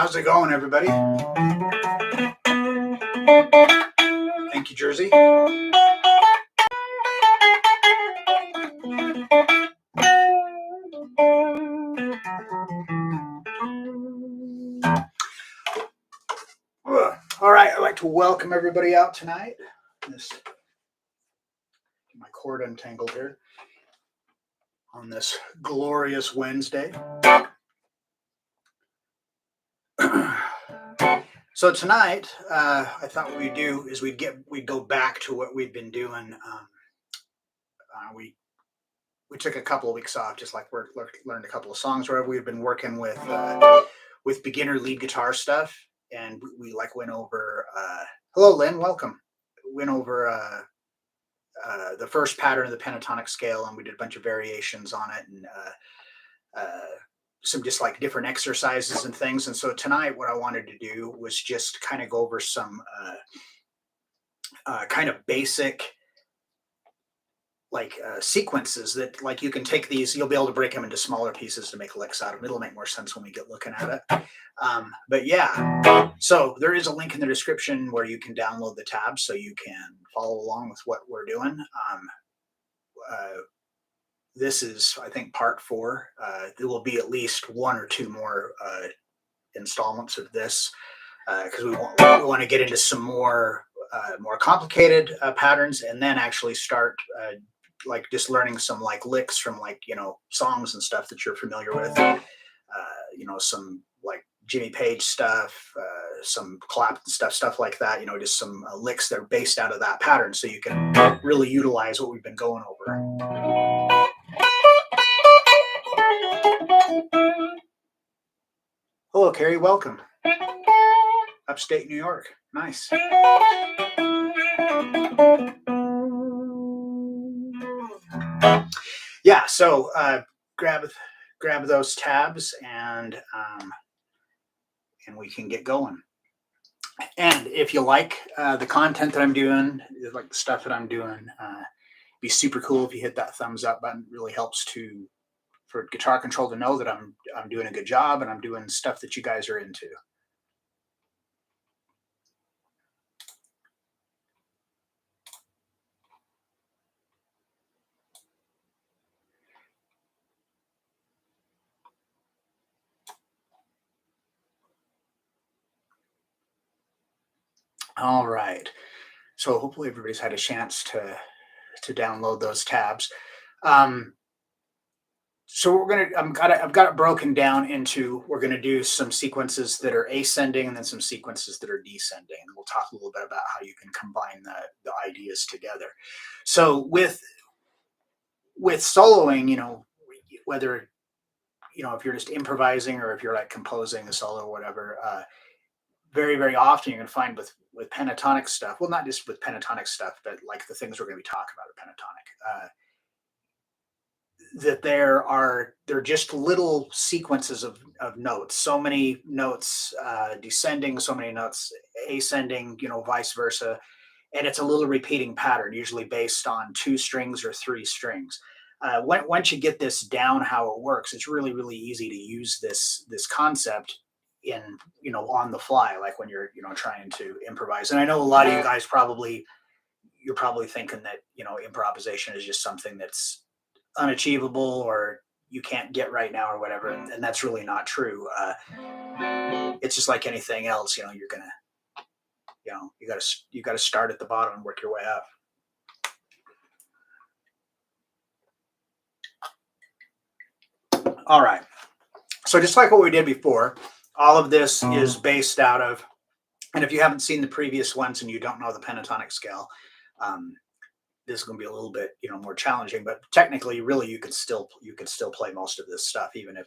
How's it going, everybody? Thank you, Jersey. All right, I'd like to welcome everybody out tonight. Get my cord untangled here on this glorious Wednesday. So tonight, I thought what we'd do is we'd go back to what we'd been doing. We took a couple of weeks off, just like we learned a couple of songs. Wherever we've been working with beginner lead guitar stuff, and we like went over. Hello, Lynn. Welcome. Went over the first pattern of the pentatonic scale, and we did a bunch of variations on it, and some just like different exercises and things. And so tonight, what I wanted to do was just kind of go over some kind of basic sequences that like you can take these, you'll be able to break them into smaller pieces to make licks out of them. It'll make more sense when we get looking at it. But yeah, so there is a link in the description where you can download the tabs so you can follow along with what we're doing. This is, I think, part 4. There will be at least 1 or 2 more installments of this because we want to get into some more complicated patterns, and then actually start like just learning some like licks from like songs and stuff that you're familiar with. Some like Jimmy Page stuff, some Clapton stuff like that. Just some licks that are based out of that pattern, so you can really utilize what we've been going over. Hello, Carrie. Welcome. Upstate New York. Nice. Yeah, so grab those tabs and we can get going. And if you like the content that I'm doing, like the stuff that I'm doing, it'd be super cool if you hit that thumbs up button. It really helps for Guitar Control to know that I'm doing a good job and I'm doing stuff that you guys are into. All right. So hopefully everybody's had a chance to download those tabs. So I've got it broken down into, we're going to do some sequences that are ascending and then some sequences that are descending. And we'll talk a little bit about how you can combine the ideas together. So with soloing, whether, if you're just improvising or if you're like composing a solo or whatever, very, very often you're going to find with pentatonic stuff, well, not just with pentatonic stuff, but like the things we're going to be talking about are pentatonic, that they're just little sequences of notes, so many notes descending, so many notes ascending, vice versa. And it's a little repeating pattern, usually based on 2 strings or 3 strings. Once you get this down how it works, it's really, really easy to use this concept in on the fly, like when you're trying to improvise. And I know a lot of you guys you're probably thinking that improvisation is just something that's unachievable or you can't get right now or whatever, and that's really not true. It's just like anything else. You're gonna you got to start at the bottom and work your way up. All right, so just like what we did before, all of this is based out of, and if you haven't seen the previous ones and you don't know the pentatonic scale, this is going to be a little bit more challenging, but technically really you could still play most of this stuff, even if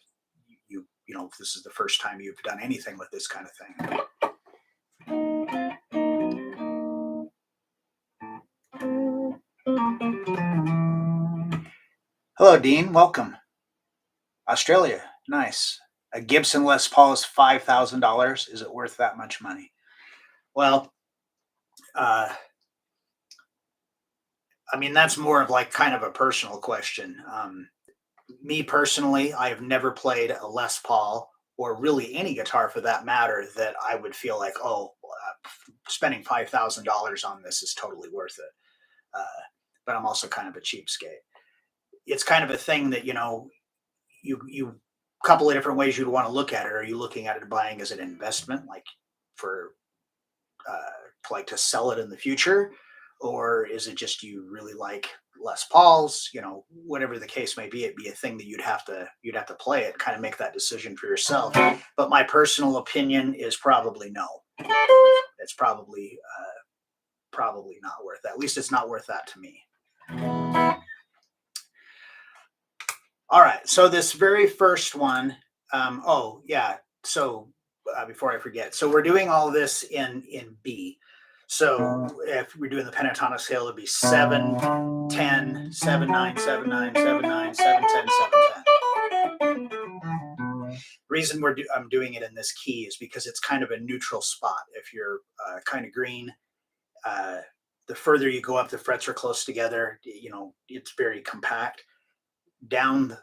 if this is the first time you've done anything with this kind of thing. Hello, Dean. Welcome. Australia. Nice. A Gibson Les Paul is $5,000. Is it worth that much money? Well, I mean, that's more of like kind of a personal question. Me personally, I have never played a Les Paul or really any guitar for that matter, that I would feel like, oh, spending $5,000 on this is totally worth it. But I'm also kind of a cheapskate. It's kind of a thing that, you couple of different ways you'd want to look at it. Are you looking at it buying as an investment, like for to sell it in the future, or is it just you really like Les Pauls? Whatever the case may be, it'd be a thing that you'd have to play it, kind of make that decision for yourself. But my personal opinion is probably no. It's probably not worth that. At least it's not worth that to me. All right. So this very first one, oh yeah. So before I forget, so we're doing all this in B. So if we're doing the pentatonic scale, it'd be 7, 10, 7, 9, 7, 9, 7, 9, 7, 10, 7, 10. Reason I'm doing it in this key is because it's kind of a neutral spot. If you're kind of green, uh, the further you go up, the frets are close together. It's very compact.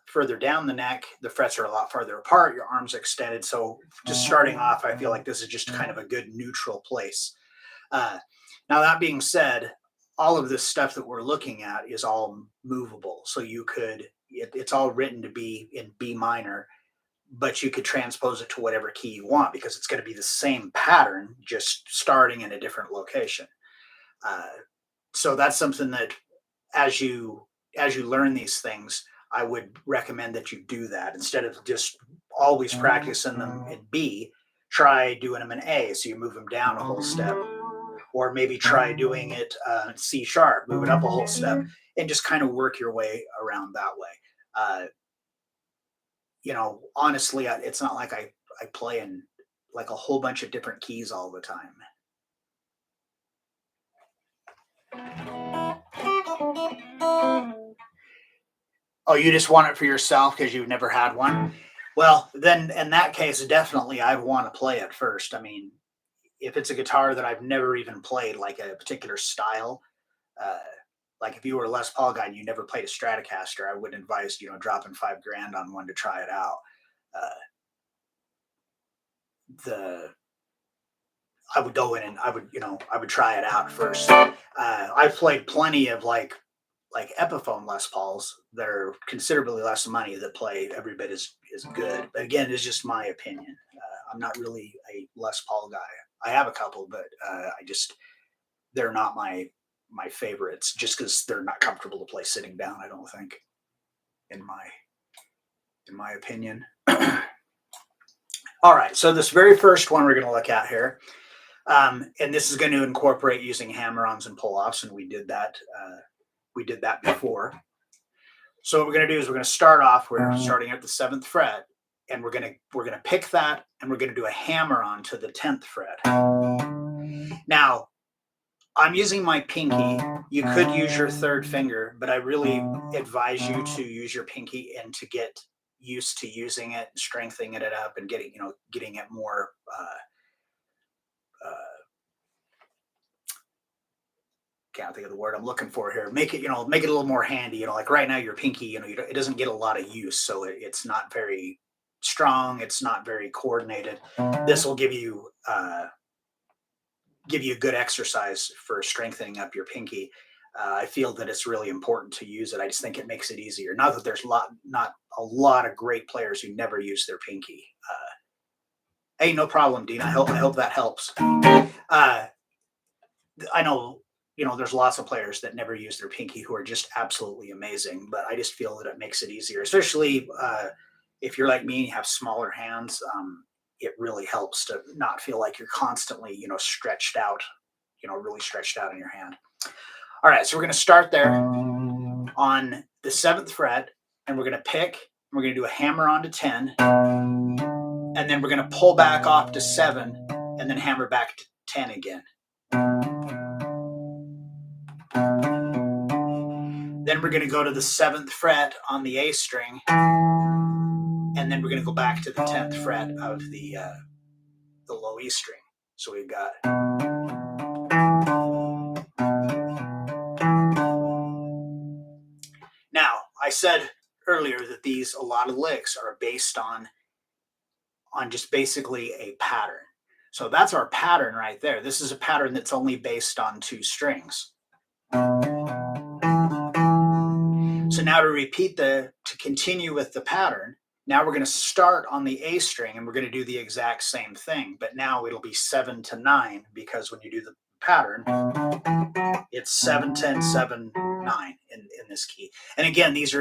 Further down the neck, the frets are a lot farther apart. Your arms extended. So just starting off, I feel like this is just kind of a good neutral place. Now that being said, all of this stuff that we're looking at is all movable. So it's all written to be in B minor, but you could transpose it to whatever key you want because it's going to be the same pattern, just starting in a different location. So that's something that as you learn these things, I would recommend that you do that instead of just always practicing them in B. Try doing them in A, so you move them down a whole step, or maybe try doing it C sharp, move it up a whole step, and just kind of work your way around that way. Honestly, it's not like I play in like a whole bunch of different keys all the time. Oh, you just want it for yourself because you've never had one? Well, then in that case, definitely I'd want to play it first. I mean, if it's a guitar that I've never even played, like a particular style, uh, like if you were a Les Paul guy and you never played a Stratocaster, I would advise, dropping 5 grand on one to try it out. Uh, the I would go in and I would try it out first. I've played plenty of like Epiphone Les Pauls that are considerably less money that play every bit as good. But again, it's just my opinion. I'm not really a Les Paul guy. I have a couple, but they're not my favorites just because they're not comfortable to play sitting down. I don't think, in my opinion. All right, so this very first one we're going to look at here, and this is going to incorporate using hammer-ons and pull-offs, and we did that. We did that before. So what we're going to do is we're going to start off. We're starting at the 7th fret, and we're going to pick that, and we're going to do a hammer-on to the 10th fret. Now, I'm using my pinky. You could use your 3rd finger, but I really advise you to use your pinky and to get used to using it, strengthening it up, and getting it more. Can't think of the word I'm looking for here. Make it a little more handy. Like right now, your pinky, it doesn't get a lot of use, so it's not very strong. It's not very coordinated. This will give you a good exercise for strengthening up your pinky. I feel that it's really important to use it. I just think it makes it easier. Not that there's not a lot of great players who never use their pinky. Hey, no problem, Dean. I hope that helps. I know, there's lots of players that never use their pinky who are just absolutely amazing, but I just feel that it makes it easier, especially if you're like me and you have smaller hands. It really helps to not feel like you're constantly, stretched out, really stretched out in your hand. All right, so we're going to start there on the 7th fret, and we're going to pick, and we're going to do a hammer on to 10, and then we're going to pull back off to 7, and then hammer back to 10 again. Then we're going to go to the 7th fret on the A string, and then we're going to go back to the 10th fret of the low E string. So we've got. Now, I said earlier that a lot of licks are based on on just basically a pattern. So that's our pattern right there. This is a pattern that's only based on 2 strings. So now to continue with the pattern, now we're going to start on the A string and we're going to do the exact same thing, but now it'll be 7 to 9 because when you do the pattern, it's 7, 10, 7, 9 in this key. And again, these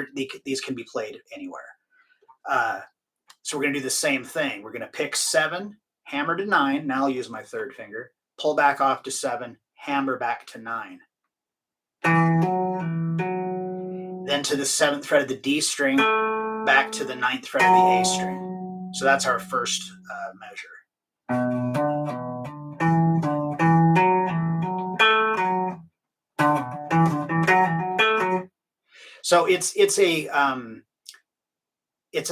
can be played anywhere. So we're going to do the same thing. We're going to pick 7, hammer to 9. Now I'll use my third finger. Pull back off to 7, hammer back to 9. Then to the 7th fret of the D string, back to the 9th fret of the A string. So that's our first measure. So it's a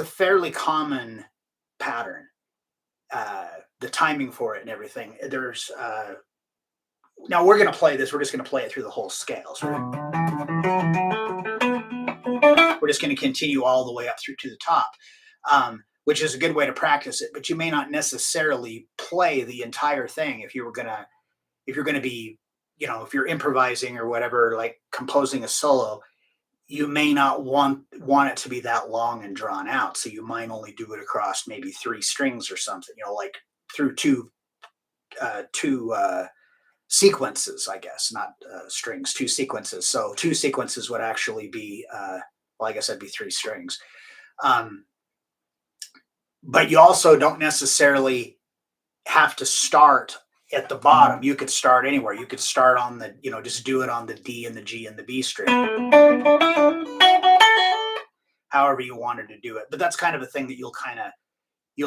fairly common pattern. The timing for it and everything. There's now we're going to play this. We're just going to play it through the whole scale. So we're just going to continue all the way up through to the top, which is a good way to practice it. But you may not necessarily play the entire thing if you're going to be, if you're improvising or whatever, like composing a solo. You may not want it to be that long and drawn out, so you might only do it across maybe 3 strings or something. Like through two sequences, I guess, not strings, 2 sequences. So 2 sequences would actually be, well, I guess that'd be 3 strings. But you also don't necessarily have to start at the bottom. You could start anywhere. You could start on the, just do it on the D and the G and the B string. However you wanted to do it. But that's kind of a thing that you'll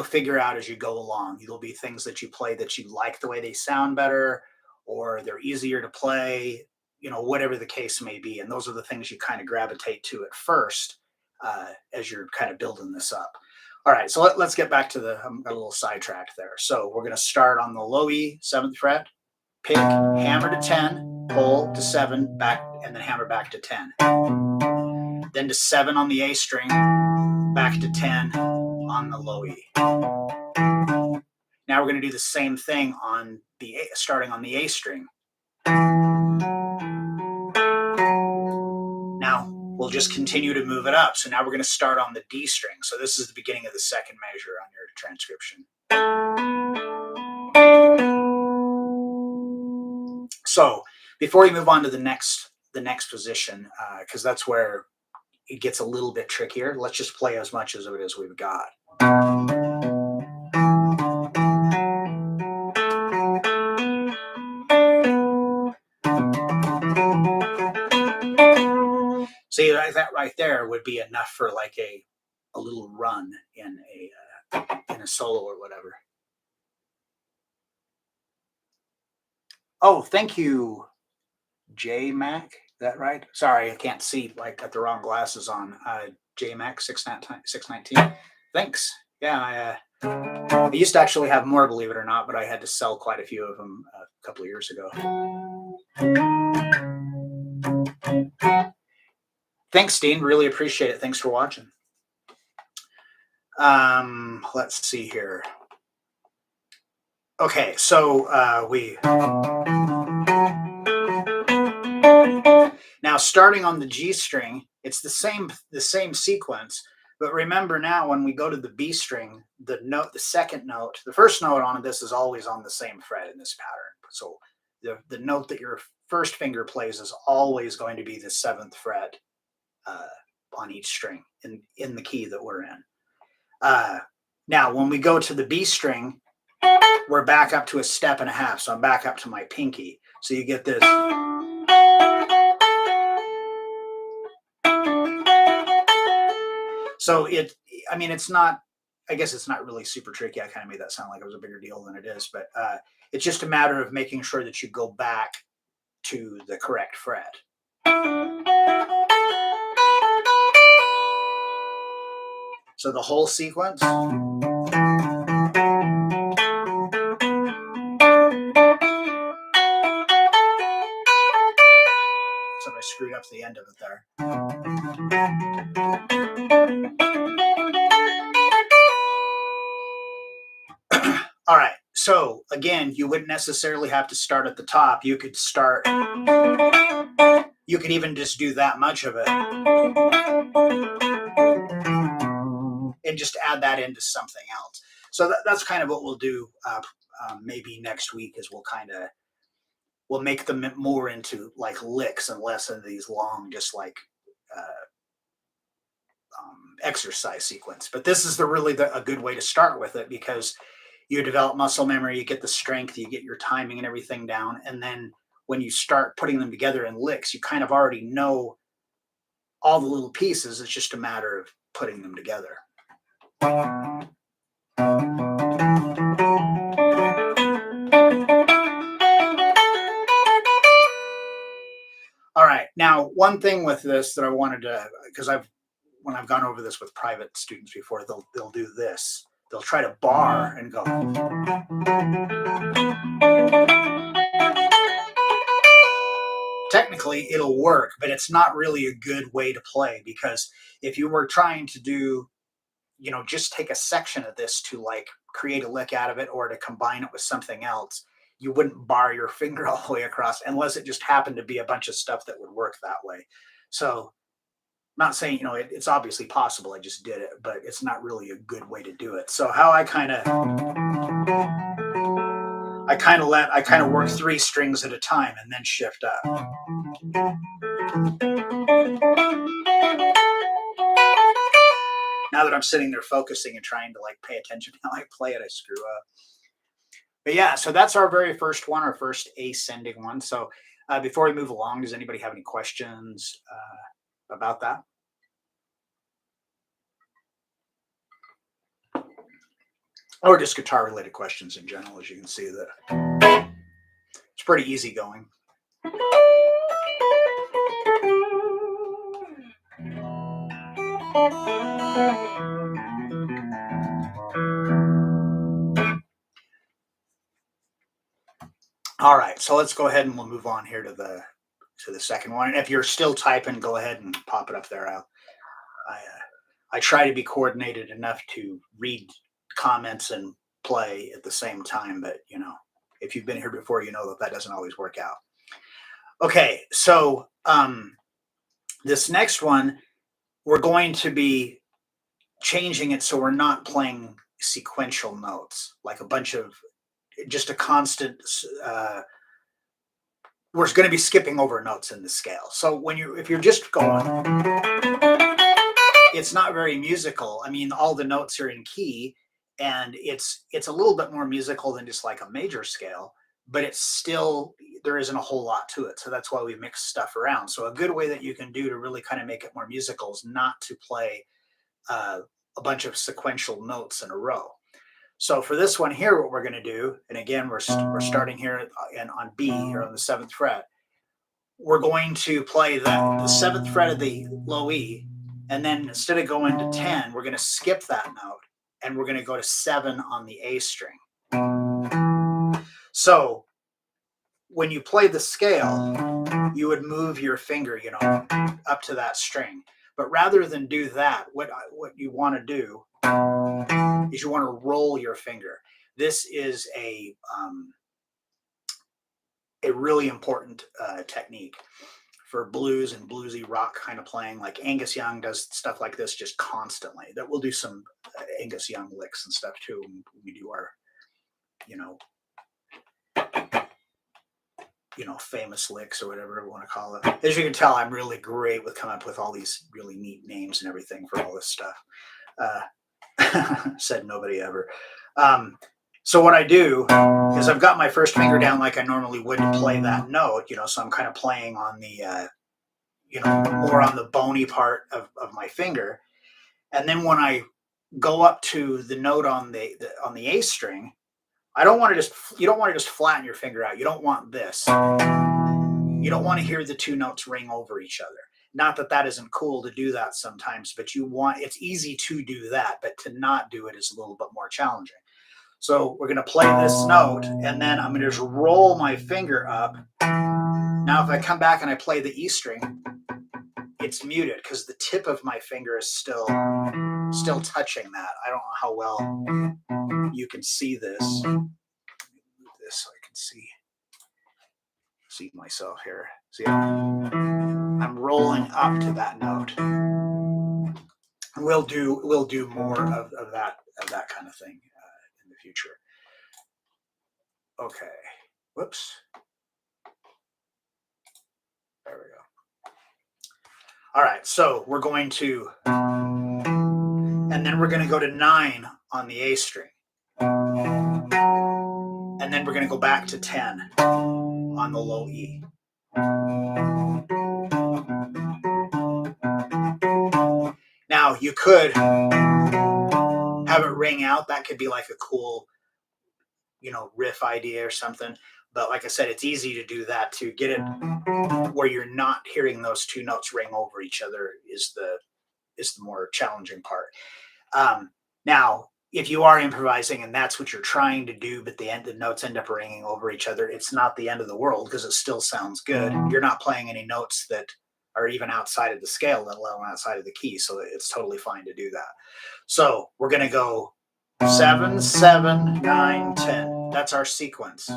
figure out as you go along. There'll be things that you play that you like the way they sound better, or they're easier to play, whatever the case may be. And those are the things you kind of gravitate to at first as you're kind of building this up. All right, so let's get back to I'm a little sidetracked there. So we're going to start on the low E, 7th fret, pick, hammer to 10, pull to 7, back, and then hammer back to 10. Then to 7 on the A string, back to 10 on the low E. Now we're going to do the same thing starting on the A string. Now we'll just continue to move it up. So now we're going to start on the D string. So this is the beginning of the second measure on your transcription. So before we move on to the next position, because that's where it gets a little bit trickier, let's just play as much as it is we've got. See, that right there would be enough for like a little run in a solo or whatever. Oh, thank you, J Mac. Is that right? Sorry, I can't see. Like, got the wrong glasses on. J Mac 619. Thanks. Yeah, I used to actually have more, believe it or not, but I had to sell quite a few of them a couple of years ago. Thanks, Dean. Really appreciate it. Thanks for watching. Let's see here. Okay, so now starting on the G string, it's the same sequence. But remember now, when we go to the B string, the second note, the first note on this is always on the same fret in this pattern. So the note that your first finger plays is always going to be the 7th fret on each string in the key that we're in. Now, when we go to the B string, we're back up to a step and a half. So I'm back up to my pinky. So you get this. So it's not, I guess it's not really super tricky. I kind of made that sound like it was a bigger deal than it is, but it's just a matter of making sure that you go back to the correct fret. So the whole sequence. So I screwed up the end of it there. All right. So again, you wouldn't necessarily have to start at the top. You could start, you could even just do that much of it and just add that into something else. So that's kind of what we'll do maybe next week is we'll make them more into like licks and less of these long, just like uh, exercise sequence. But this is a good way to start with it because you develop muscle memory, you get the strength, you get your timing and everything down. And then when you start putting them together in licks, you kind of already know all the little pieces. It's just a matter of putting them together. All right. Now, one thing with this that I wanted to, because when I've gone over this with private students before, they'll do this. They'll try to bar and go. Technically, it'll work, but it's not really a good way to play because if you were trying to do, just take a section of this to like create a lick out of it or to combine it with something else, you wouldn't bar your finger all the way across unless it just happened to be a bunch of stuff that would work that way. So not saying it's obviously possible, I just did it, but it's not really a good way to do it. So how I kind of work three strings at a time and then shift up. Now that I'm sitting there focusing and trying to like pay attention to how I play it, I screw up. But yeah, so that's our very first one, our first ascending one. So before we move along, does anybody have any questions about that? Or just guitar related questions in general? As you can see, that it's pretty easy going. All right, so let's go ahead and we'll move on here to the second one. And if you're still typing, go ahead and pop it up there. I try to be coordinated enough to read comments and play at the same time, but if you've been here before, you know that doesn't always work out. Okay, so this next one, we're going to be changing it so we're not playing sequential notes, like a bunch of just a constant. We're going to be skipping over notes in the scale. So if you're just going, it's not very musical. I mean, all the notes are in key, and it's a little bit more musical than just like a major scale, but it's still there isn't a whole lot to it. So that's why we mix stuff around. So a good way that you can do to really kind of make it more musical is not to play a bunch of sequential notes in a row. So for this one here, what we're going to do, and again, we're starting here on B, here on the 7th fret. We're going to play the 7th fret of the low E, and then instead of going to 10, we're going to skip that note, and we're going to go to 7 on the A string. So when you play the scale, you would move your finger, up to that string. But rather than do that, what you want to do is you want to roll your finger. This is a really important technique for blues and bluesy rock kind of playing. Like Angus Young does stuff like this just constantly. That we'll do some Angus Young licks and stuff too when we do our, famous licks or whatever we want to call it. As you can tell, I'm really great with coming up with all these really neat names and everything for all this stuff. Said nobody ever. So what I do is I've got my first finger down like I normally would to play that note, so I'm kind of playing on the, more on the bony part of my finger. And then when I go up to the note on the A string, you don't want to just flatten your finger out. You don't want this. You don't want to hear the two notes ring over each other. Not that isn't cool to do that sometimes, but it's easy to do that, but to not do it is a little bit more challenging. So we're going to play this note, and then I'm going to just roll my finger up. Now, if I come back and I play the E string, it's muted because the tip of my finger is still touching that. I don't know how well you can see this. Move this so I can see myself here. See, I'm rolling up to that note. We'll do more of that kind of thing in the future. Okay. Whoops. There we go. All right. So we're going to, and then we're going to go to 9 on the A string. And then we're going to go back to 10 on the low E. Now you could have it ring out. That could be like a cool, riff idea or something. But like I said, it's easy to do that. To get it where you're not hearing those two notes ring over each other is the more challenging part. Now, if you are improvising and that's what you're trying to do, but the notes end up ringing over each other, it's not the end of the world because it still sounds good. You're not playing any notes that are even outside of the scale, let alone outside of the key. So it's totally fine to do that. So we're going to go 7, 7, 9, 10. That's our sequence.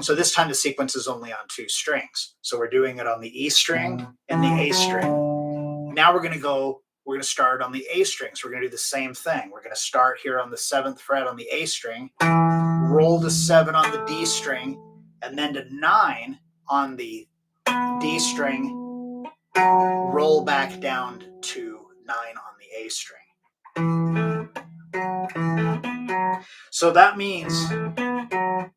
So this time the sequence is only on 2 strings. So we're doing it on the E string and the A string. Now we're going to start on the A string. So we're going to do the same thing. We're going to start here on the 7th fret on the A string, roll to 7 on the D string, and then to 9 on the D string, roll back down to 9 on the A string. So that means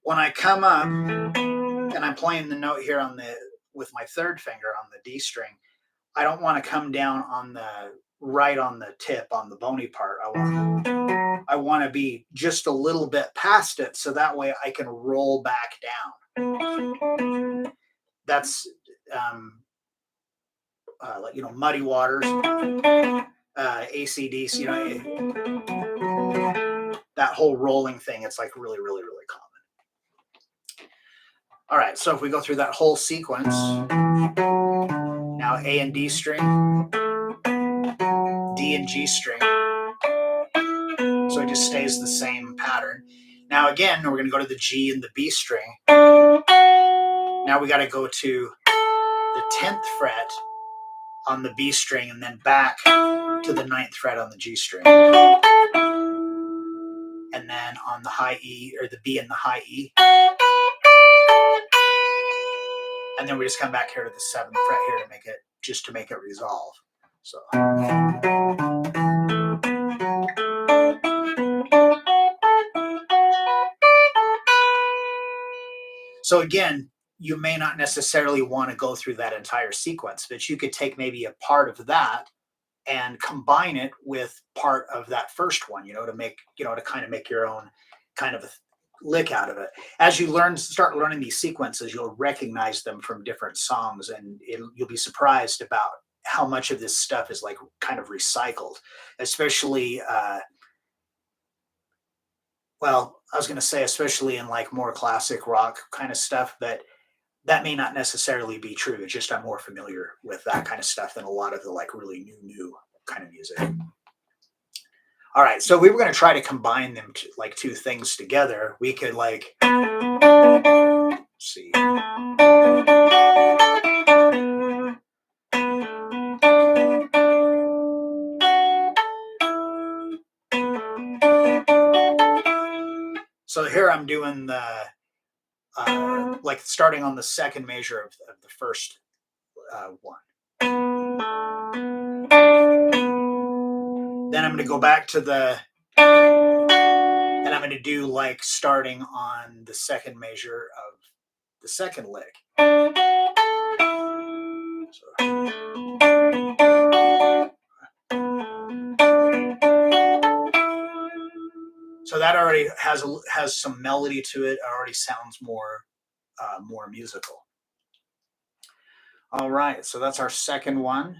when I come up and I'm playing the note here with my 3rd finger on the D string, I don't want to come down right on the tip, on the bony part. I want to be just a little bit past it, so that way I can roll back down. That's like Muddy Waters, AC/DC, that whole rolling thing. It's like really, really, really common. All right, so if we go through that whole sequence, now A and D string, D and G string. So it just stays the same pattern. Now again, we're going to go to the G and the B string. Now we got to go to the 10th fret on the B string and then back to the 9th fret on the G string. And then on the high E, or the B and the high E. And then we just come back here to the 7th fret here to make it resolve. So. So again, you may not necessarily want to go through that entire sequence, but you could take maybe a part of that and combine it with part of that first one, to kind of make your own kind of a lick out of it. As you start learning these sequences, you'll recognize them from different songs, and you'll be surprised about how much of this stuff is like kind of recycled, especially well, I was going to say, especially in like more classic rock kind of stuff, but that may not necessarily be true. It's just I'm more familiar with that kind of stuff than a lot of the like really new kind of music. All right, so we were going to try to combine them like 2 things together. We could like, let's see. So here I'm doing the like starting on the 2nd measure of the first one. Then I'm going to go back to and I'm going to do like starting on the 2nd measure of the 2nd lick. So that already has some melody to it. It already sounds more musical. All right, so that's our 2nd one.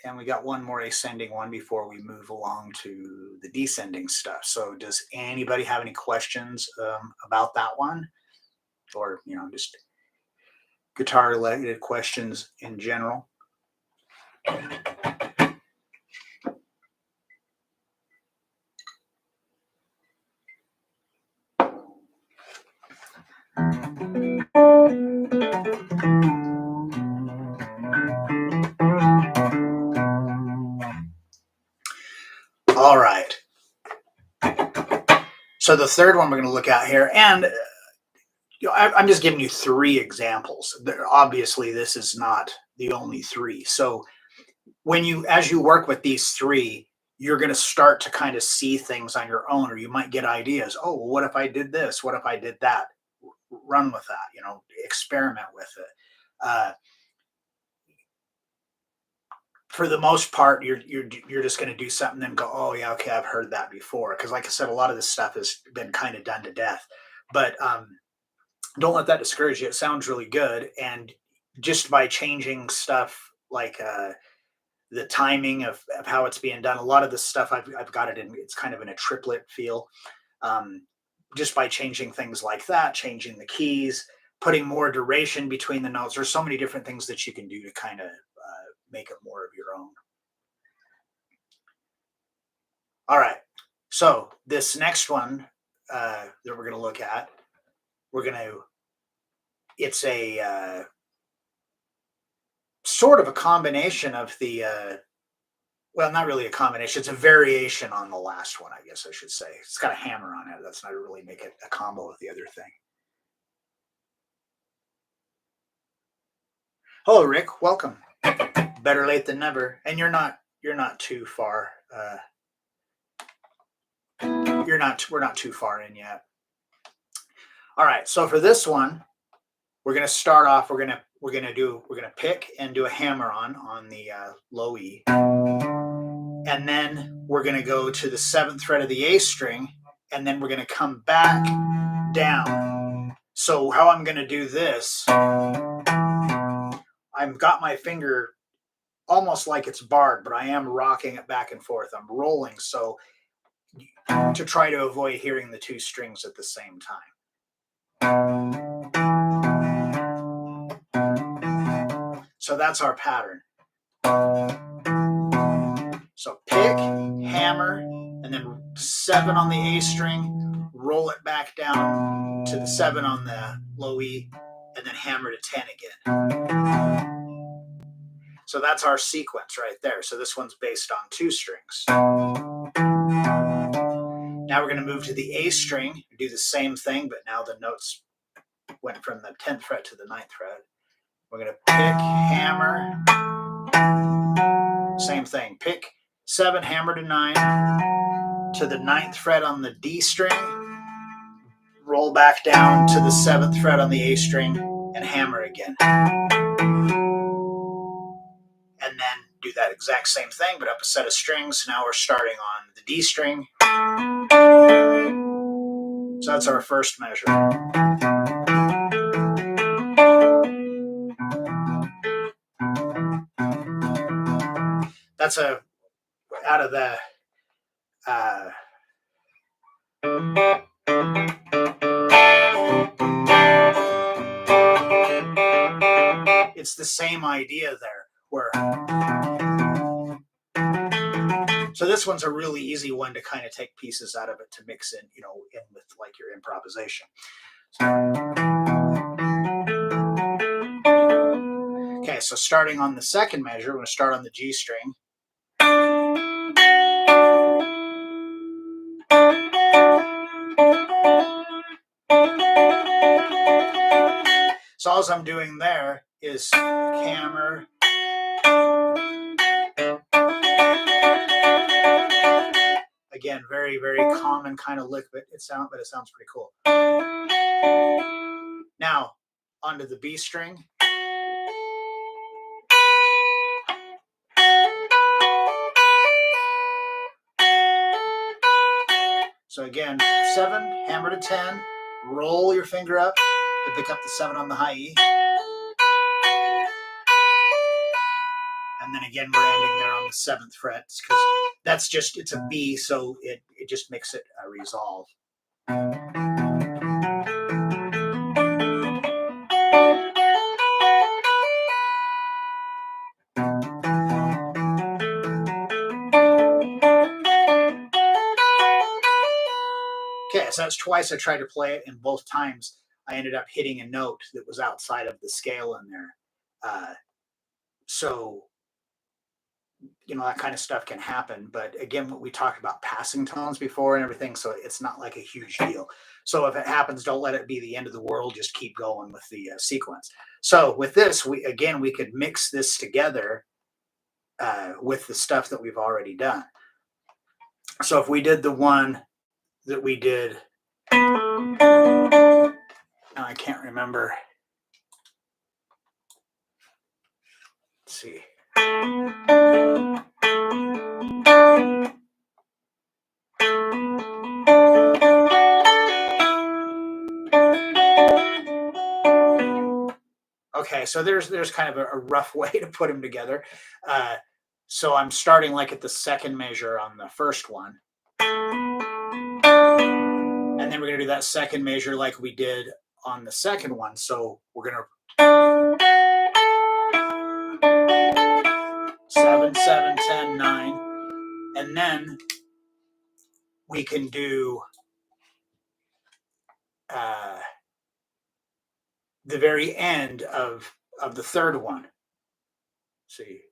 And we got one more ascending one before we move along to the descending stuff. So does anybody have any questions about that one? Or, just guitar related questions in general. All right. So the third one we're going to look at here, and I'm just giving you 3 examples. Obviously, this is not the only 3. So as you work with these 3, you're going to start to kind of see things on your own, or you might get ideas. Oh, well, what if I did this? What if I did that? Run with that. Experiment with it. For the most part, you're just going to do something and go, oh yeah, okay, I've heard that before. Because like I said, a lot of this stuff has been kind of done to death. But don't let that discourage you. It sounds really good, and just by changing stuff like the timing of how it's being done, a lot of this stuff I've got it in. It's kind of in a triplet feel. Just by changing things like that, changing the keys, putting more duration between the notes. There's so many different things that you can do to kind of make it more of your own. All right. So this next one that we're going to look at, it's a sort of a combination of the, well, not really a combination. It's a variation on the last one, I guess I should say. It's got a hammer on it. That's not really make it a combo with the other thing. Hello, Rick. Welcome. Better late than never. And you're not too far. We're not too far in yet. All right. So for this one, we're going to start off. We're going to pick and do a hammer on the low E. And then we're going to go to the 7th fret of the A string, and then we're going to come back down. So how I'm going to do this, I've got my finger almost like it's barred, but I am rocking it back and forth. I'm rolling, so to try to avoid hearing the 2 strings at the same time. So that's our pattern. So pick, hammer, and then 7 on the A string, roll it back down to the 7 on the low E, and then hammer to 10 again. So that's our sequence right there. So this one's based on 2 strings. Now we're going to move to the A string, do the same thing, but now the notes went from the 10th fret to the 9th fret. We're going to pick, hammer, same thing, pick 7, hammer to 9, to the 9th fret on the D string, roll back down to the 7th fret on the A string, and hammer again. And then do that exact same thing, but up a set of strings. Now we're starting on the D string. So that's our first measure. That's out of the it's the same idea there. So this one's a really easy one to kind of take pieces out of it to mix in with like your improvisation. Okay, so starting on the second measure, we're going to start on the G string. So all I'm doing there is hammer, again, very, very common kind of lick, but it sounds pretty cool. Now onto the B string. So again, 7, hammer to 10, roll your finger up to pick up the 7 on the high E. And then again, we're ending there on the 7th fret because that's just, it's a B, so it just makes it a resolve. twice. That's twice I tried to play it, and both times I ended up hitting a note that was outside of the scale in there. So that kind of stuff can happen. But again, we talked about passing tones before and everything, so it's not like a huge deal. So if it happens, don't let it be the end of the world. Just keep going with the sequence. So with this, we could mix this together with the stuff that we've already done. So if we did the one that we did, now I can't remember. Let's see. Okay, so there's kind of a rough way to put them together. So I'm starting like at the second measure on the first one, and then we're gonna do that second measure like we did on the second one. So we're gonna 7, 7, 10, 9, and then we can do the very end of the third one. Let's see.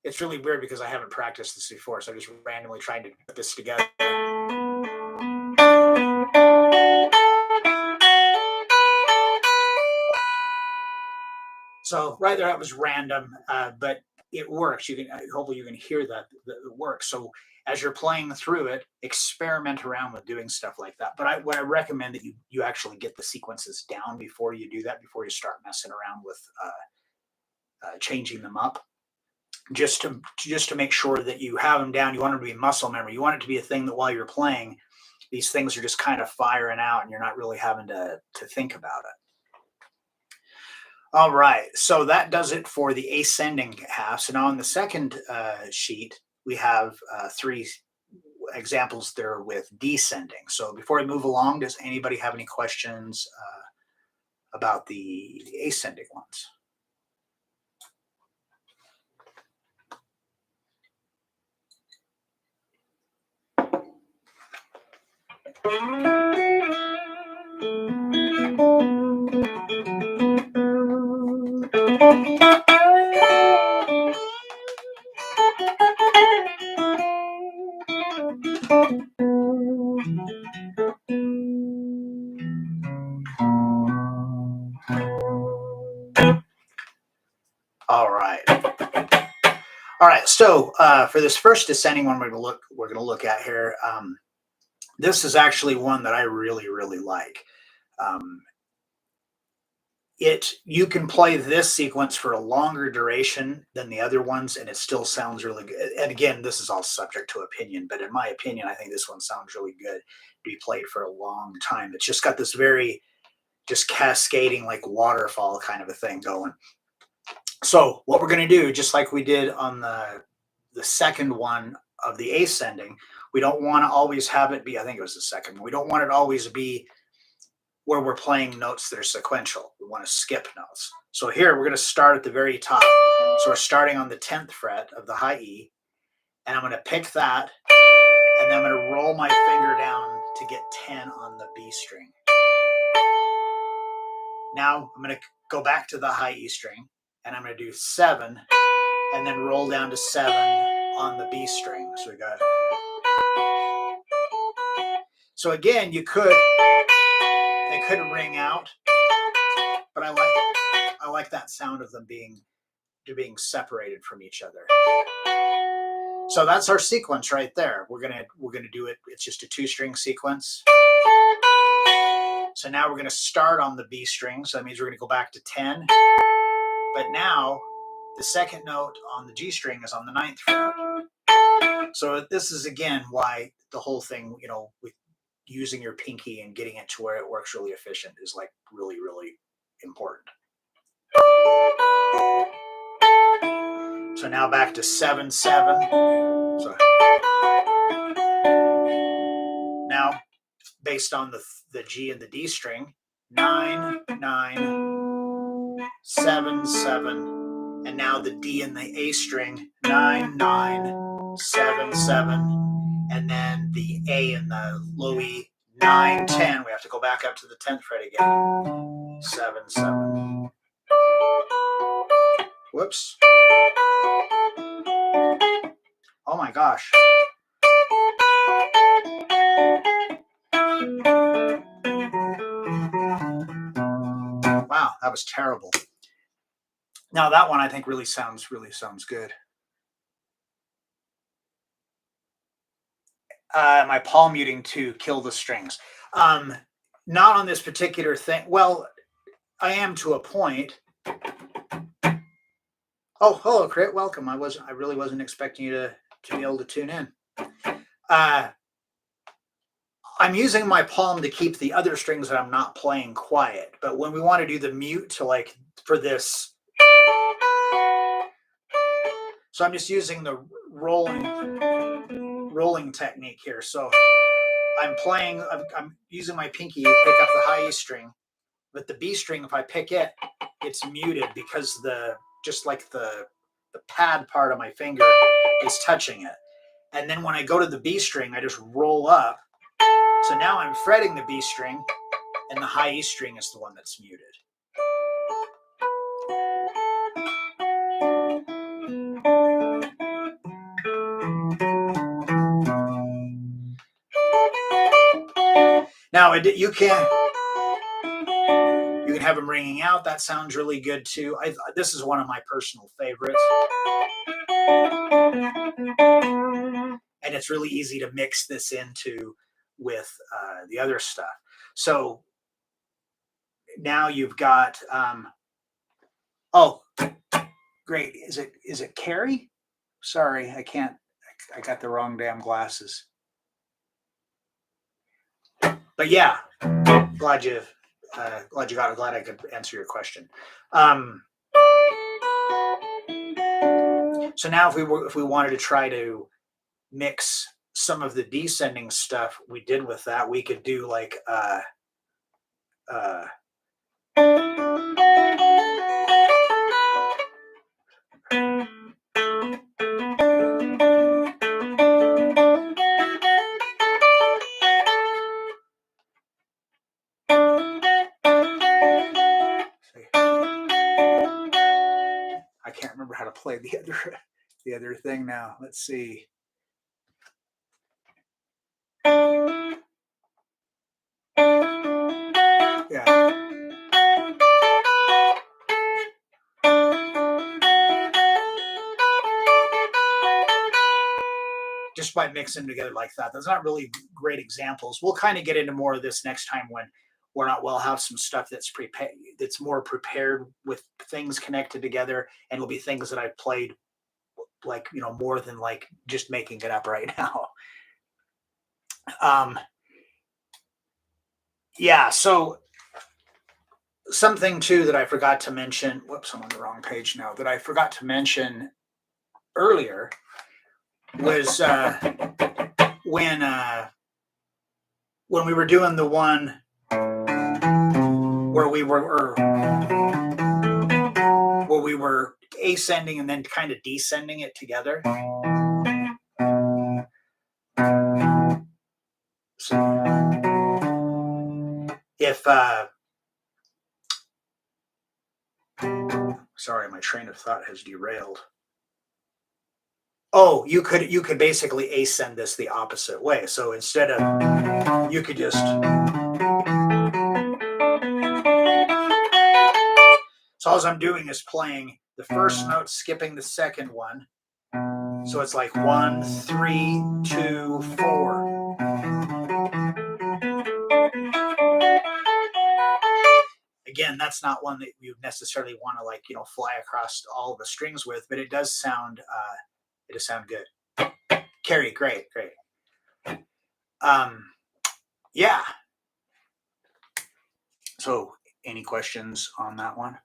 It's really weird because I haven't practiced this before, so I'm just randomly trying to put this together. So right there, that was random, but it works. You can hopefully you can hear that it works. So as you're playing through it, experiment around with doing stuff like that. But what I recommend that you actually get the sequences down before you do that, before you start messing around with changing them up, just to make sure that you have them down. You want them to be muscle memory. You want it to be a thing that while you're playing, these things are just kind of firing out, and you're not really having to think about it. All right, so that does it for the ascending half. So now on the second sheet, we have 3 examples there with descending. So before we move along, does anybody have any questions about the ascending ones? All right. All right. So for this first descending one, we're going to look at here. This is actually one that I really, really like. You can play this sequence for a longer duration than the other ones, and it still sounds really good. And again, this is all subject to opinion, but in my opinion, I think this one sounds really good to be played for a long time. It's just got this very just cascading like waterfall kind of a thing going. So what we're going to do, just like we did on the second one of the ascending, we don't want to always have it be, I think it was the second one, we don't want it always be where we're playing notes that are sequential. We want to skip notes. So here we're going to start at the very top. So we're starting on the 10th fret of the high E, and I'm going to pick that, and then I'm going to roll my finger down to get 10 on the B string. Now I'm going to go back to the high E string, and I'm going to do 7, and then roll down to 7 on the B string. So we got. So again, they could ring out, but I like that sound of them being separated from each other. So that's our sequence right there. We're gonna do it. It's just a 2-string sequence. So now we're gonna start on the B string. So that means we're gonna go back to 10. But now the second note on the G string is on the 9th fret. So this is again why the whole thing, with using your pinky and getting it to where it works really efficient is like really, really important. So now back to 7, 7. So now, based on the G and the D string, 9, 9, 7, 7, and now the D and the A string, 9, 9, 7, 7, and then the A and the low E, 9, 10. We have to go back up to the 10th fret again. 7, 7. Whoops. Oh my gosh. Wow, that was terrible. Now that one I think really sounds good. My palm muting to kill the strings. Not on this particular thing. Well, I am to a point. Oh, hello, Crit. Welcome. I really wasn't expecting you to be able to tune in. I'm using my palm to keep the other strings that I'm not playing quiet. But when we want to do the mute to like for this, so I'm just using the rolling technique here. So I'm using my pinky to pick up the high E string, but the B string, if I pick it, it's muted because just like the pad part of my finger is touching it. And then when I go to the B string, I just roll up. So now I'm fretting the B string, and the high E string is the one that's muted. Now you can have them ringing out. That sounds really good too. This is one of my personal favorites. And it's really easy to mix this into with the other stuff. So now you've got, oh, great. Is it Carrie? Sorry, I got the wrong damn glasses. But yeah, glad I could answer your question. So now if we wanted to try to mix some of the descending stuff we did with that, we could do like I can't remember how to play the other thing now. Let's see. Yeah. Just by mixing together like that. Those are not really great examples. We'll kind of get into more of this next time when we'll have some stuff that's more prepared with things connected together, and it'll be things that I've played like more than like just making it up right now. Yeah, so something too that I forgot to mention. Whoops, I'm on the wrong page now. That I forgot to mention earlier was when we were doing the one where we were ascending and then kind of descending it together. So if sorry, my train of thought has derailed. Oh, you could basically ascend this the opposite way. So instead of, you could just, so all I'm doing is playing the first note, skipping the second one. So it's like 1, 3, 2, 4. Again, that's not one that you necessarily want to fly across all the strings with, but it does sound good. Carrie, great. Yeah. So any questions on that one?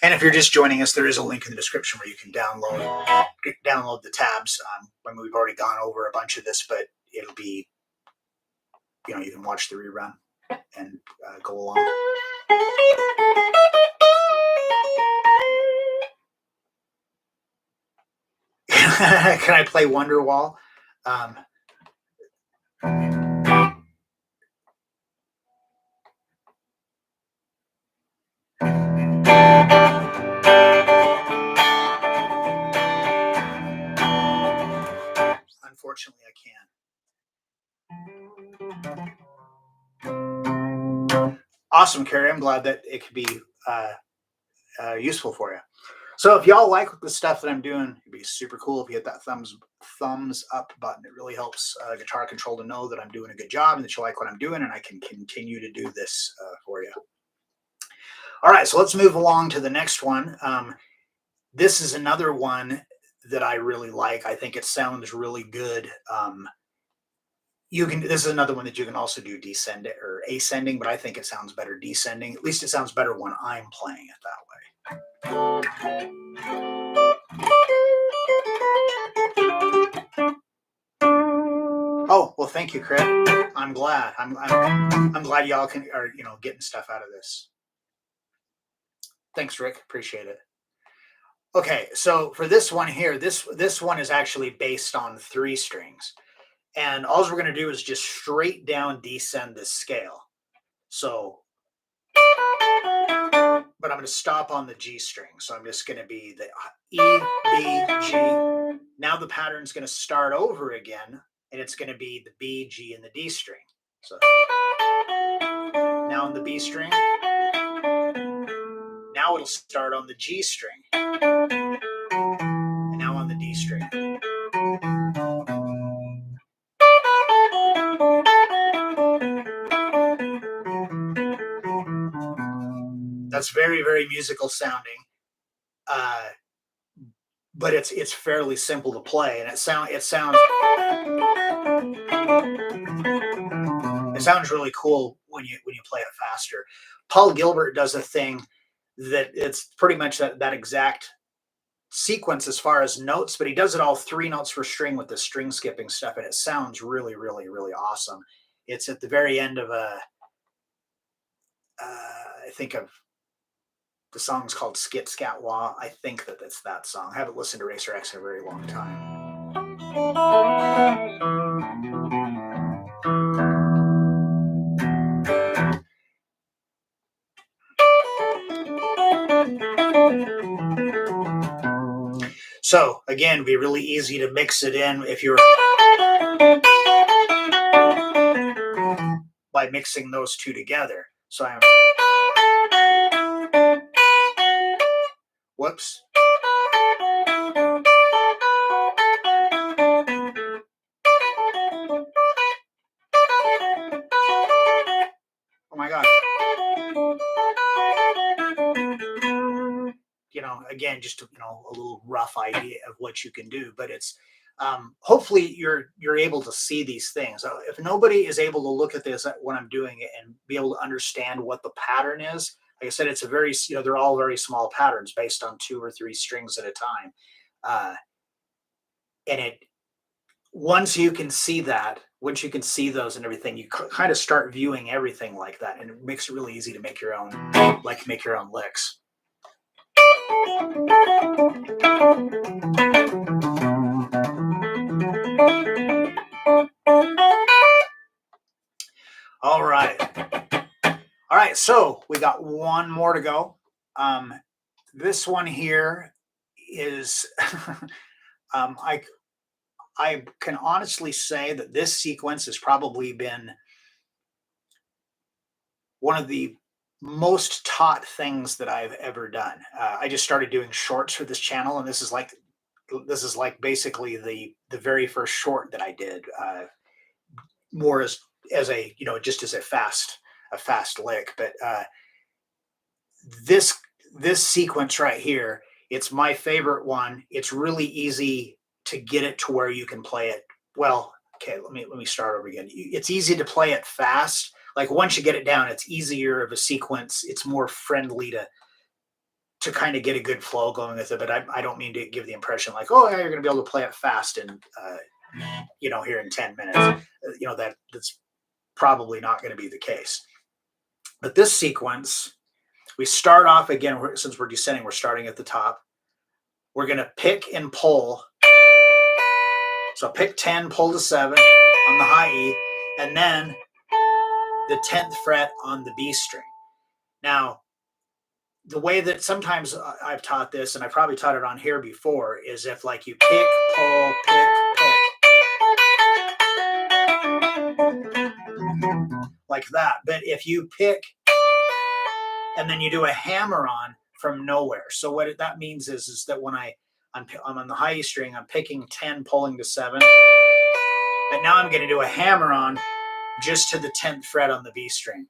And if you're just joining us, there is a link in the description where you can download the tabs. I mean, we've already gone over a bunch of this, but it'll be, you can watch the rerun and go along. Can I play Wonderwall? Unfortunately, I can't. Awesome, Carrie. I'm glad that it could be useful for you. So if y'all like the stuff that I'm doing, it'd be super cool if you hit that thumbs up button. It really helps Guitar Control to know that I'm doing a good job and that you like what I'm doing, and I can continue to do this for you. All right, so let's move along to the next one. This is another one that I really like. I think it sounds really good. This is another one that you can also do descending or ascending, but I think it sounds better descending. At least it sounds better when I'm playing it that way. Oh, well, thank you, Craig. I'm glad. I'm glad y'all are getting stuff out of this. Thanks, Rick. Appreciate it. Okay, so for this one here, this one is actually based on 3 strings. And all we're going to do is just straight down descend this scale. So, but I'm going to stop on the G string. So I'm just going to be the E, B, G. Now the pattern's going to start over again, and it's going to be the B, G, and the D string. So now on the B string. Now it'll start on the G string. And now on the D string. That's very, very musical sounding. But it's fairly simple to play, and it sounds really cool when you play it faster. Paul Gilbert does a thing that it's pretty much that exact sequence as far as notes, but he does it all 3 notes per string with the string skipping stuff, and it sounds really, really, really awesome. It's at the very end of I think of the song's called Skit Scat Wah. I think that it's that song. I haven't listened to Racer X in a very long time. So again, it'd be really easy to mix it in if you're by mixing those 2 together. So I'm whoops. Oh my gosh. Again, just a little rough idea of what you can do, but it's hopefully you're able to see these things. If nobody is able to look at this when I'm doing it and be able to understand what the pattern is, like I said, it's a very they're all very small patterns based on 2 or 3 strings at a time, and once you can see those and everything, you kind of start viewing everything like that, and it makes it really easy to make your own licks. All right. So we got one more to go. This one here is, I can honestly say that this sequence has probably been one of the most taught things that I've ever done. I just started doing shorts for this channel, and this is like this is like basically the very first short that I did, more as a, just as a fast lick. But this this sequence right here, it's my favorite one. It's really easy to get it to where you can play it well. Okay, let me start over again. It's easy to play it fast. Like once you get it down, it's easier of a sequence. It's more friendly to kind of get a good flow going with it. But I don't mean to give the impression like, oh yeah, you're going to be able to play it fast and here in 10 minutes. That's probably not going to be the case. But this sequence, we start off again, since we're descending, we're starting at the top. We're going to pick and pull. So pick 10, pull to 7 on the high E, and then the 10th fret on the B string. Now, the way that sometimes I've taught this, and I probably taught it on here before, is if like you pick, pull, pick, like that. But if you pick and then you do a hammer on from nowhere. So what that means is that when I'm on the high E string, I'm picking 10, pulling to 7. But now I'm going to do a hammer on just to the 10th fret on the B string.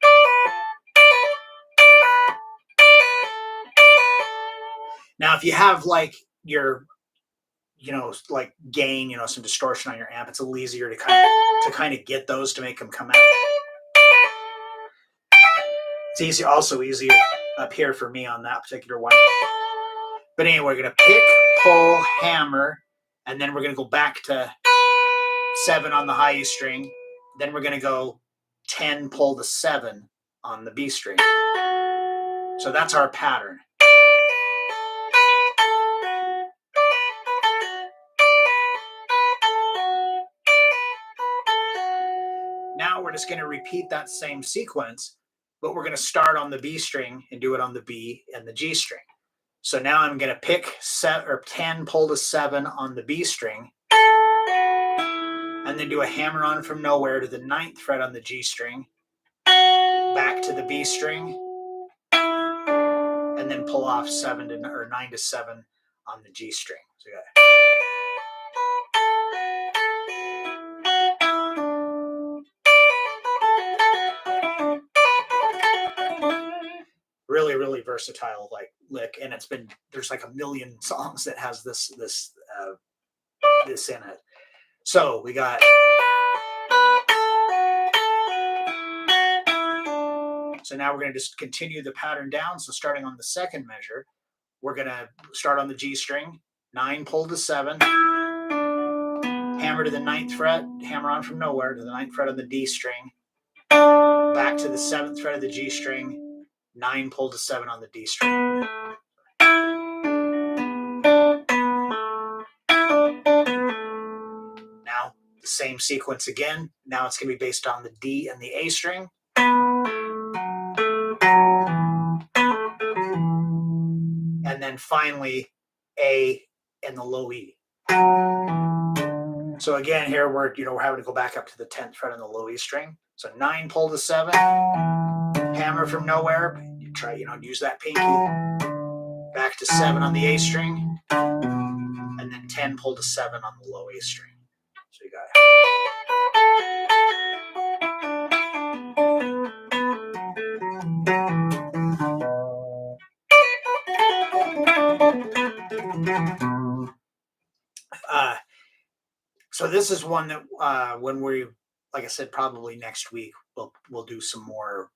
Now, if you have like your, like gain, some distortion on your amp, it's a little easier to kind of get those to make them come out. It's also easier up here for me on that particular one. But anyway, we're going to pick, pull, hammer, and then we're going to go back to 7 on the high E string. Then we're going to go 10, pull to 7 on the B string. So that's our pattern. Now we're just going to repeat that same sequence, but we're going to start on the B string and do it on the B and the G string. So now I'm going to pick 10, pull to 7 on the B string, and then do a hammer on from nowhere to the 9th fret on the G string, back to the B string, and then pull off 9 to 7 on the G string. So you got really, really versatile like lick, and there's like a million songs that has this in it. So we got. So now we're going to just continue the pattern down. So starting on the second measure, we're going to start on the G string, 9, pull to 7, hammer to the 9th fret, hammer on from nowhere to the 9th fret on the D string, back to the 7th fret of the G string, 9, pull to 7 on the D string. Now the same sequence again. Now it's going to be based on the D and the A string. And then finally A and the low E. So again, here we're having to go back up to the 10th fret on the low E string. So 9, pull to 7, hammer from nowhere. You try, use that pinky. Back to 7 on the A string, and then 10, pull to 7 on the low A string. So you got it. So this is one that when we, like I said, probably next week we'll do some more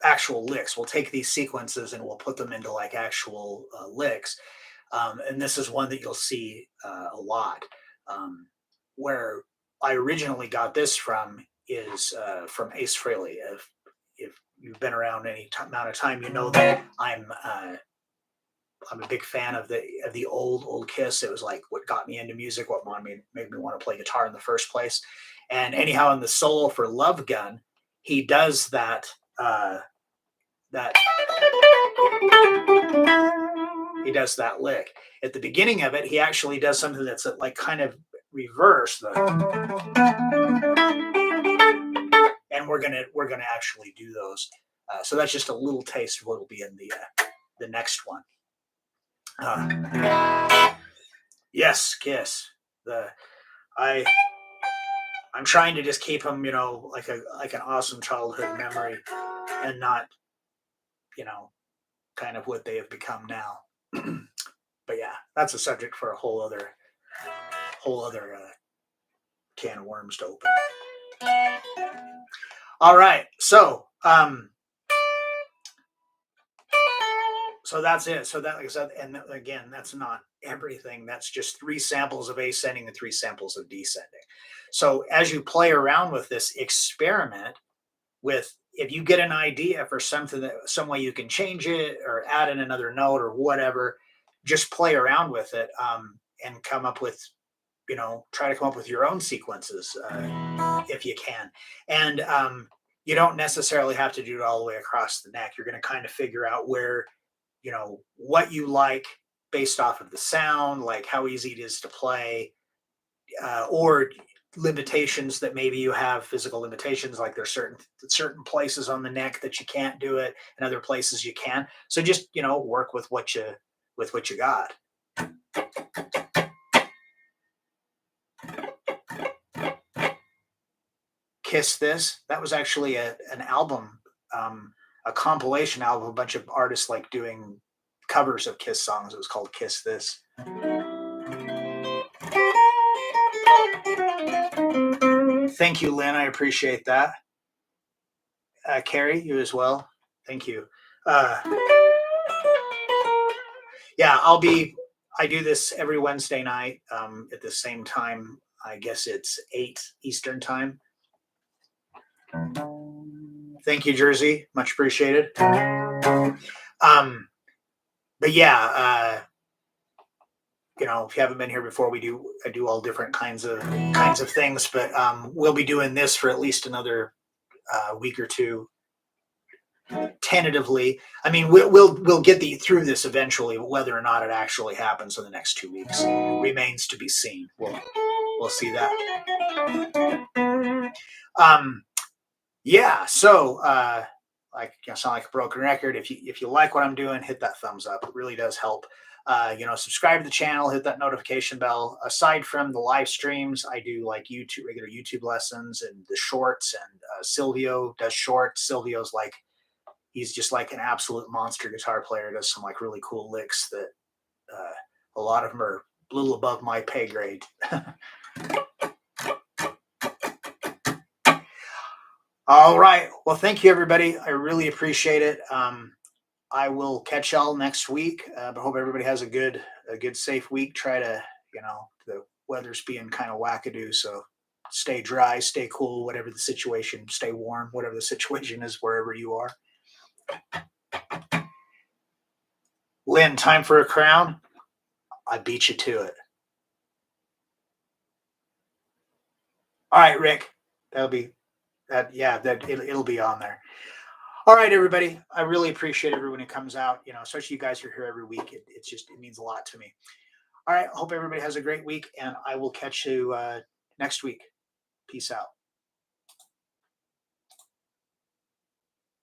actual licks. We'll take these sequences and we'll put them into like actual licks. And this is one that you'll see a lot. Where I originally got this from is from Ace Frehley. If you've been around any amount of time, you know that I'm a big fan of the old Kiss. It was like what got me into music, what made me want to play guitar in the first place. And anyhow, in the solo for Love Gun, he does that he does that lick. At the beginning of it, he actually does something that's like kind of reverse and we're gonna actually do those. So that's just a little taste of what will be in the next one. Yes, Kiss. The I I'm trying to just keep them, like an awesome childhood memory, and not, you know, kind of what they have become now. But yeah, that's a subject for a whole other can of worms to open. All right, so that's it. So that, like I said, and again, that's not everything. That's just three samples of ascending and three samples of descending. So as you play around with this, experiment with, if you get an idea for something, that some way you can change it or add in another note or whatever, just play around with it, and come up with, try to come up with your own sequences, if you can. And you don't necessarily have to do it all the way across the neck. You're going to kind of figure out where, what you like based off of the sound, like how easy it is to play, or limitations that maybe you have, physical limitations, like there's certain places on the neck that you can't do it and other places you can. So just, work with what you got. Kiss This, that was actually an album, a compilation album, a bunch of artists like doing covers of Kiss songs. It was called Kiss This. Thank you, Lynn. I appreciate that. Carrie, you as well. Thank you. Uh, yeah, I do this every Wednesday night, at the same time. I guess it's 8 Eastern time. Thank you, Jersey. Much appreciated. Um, but yeah, if you haven't been here before, I do all different kinds of things, but we'll be doing this for at least another week or two, tentatively. I mean, we'll get through this eventually, but whether or not it actually happens in the next 2 weeks remains to be seen. We'll see that. Yeah. So, like, sound like a broken record. If you like what I'm doing, hit that thumbs up. It really does help. Subscribe to the channel, hit that notification bell. Aside from the live streams, I do like regular YouTube lessons and the shorts. And Silvio does shorts. Silvio's like, he's just like an absolute monster guitar player. Does some like really cool licks that a lot of them are a little above my pay grade. All right. Well, thank you, everybody. I really appreciate it. I will catch y'all next week. But hope everybody has a good, safe week. Try to, the weather's being kind of wackadoo, so stay dry, stay cool, whatever the situation. Stay warm, whatever the situation is, wherever you are. Lynn, time for a crown. I beat you to it. All right, Rick. That'll be that. Yeah, it'll be on there. All right, everybody. I really appreciate everyone who comes out. Especially you guys who are here every week. It means a lot to me. All right. I hope everybody has a great week, and I will catch you next week. Peace out.